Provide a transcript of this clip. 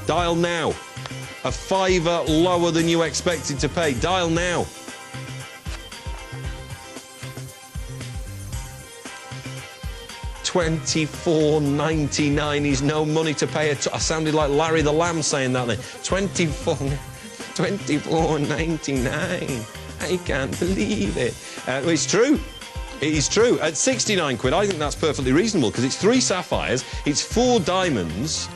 Dial now. A fiver lower than you expected to pay. Dial now. $24.99 is no money to pay. I sounded like Larry the Lamb saying that then. $24.99. I can't believe it. Well, it's true. It is true. At 69 quid, I think that's perfectly reasonable because it's 3 sapphires, it's 4 diamonds,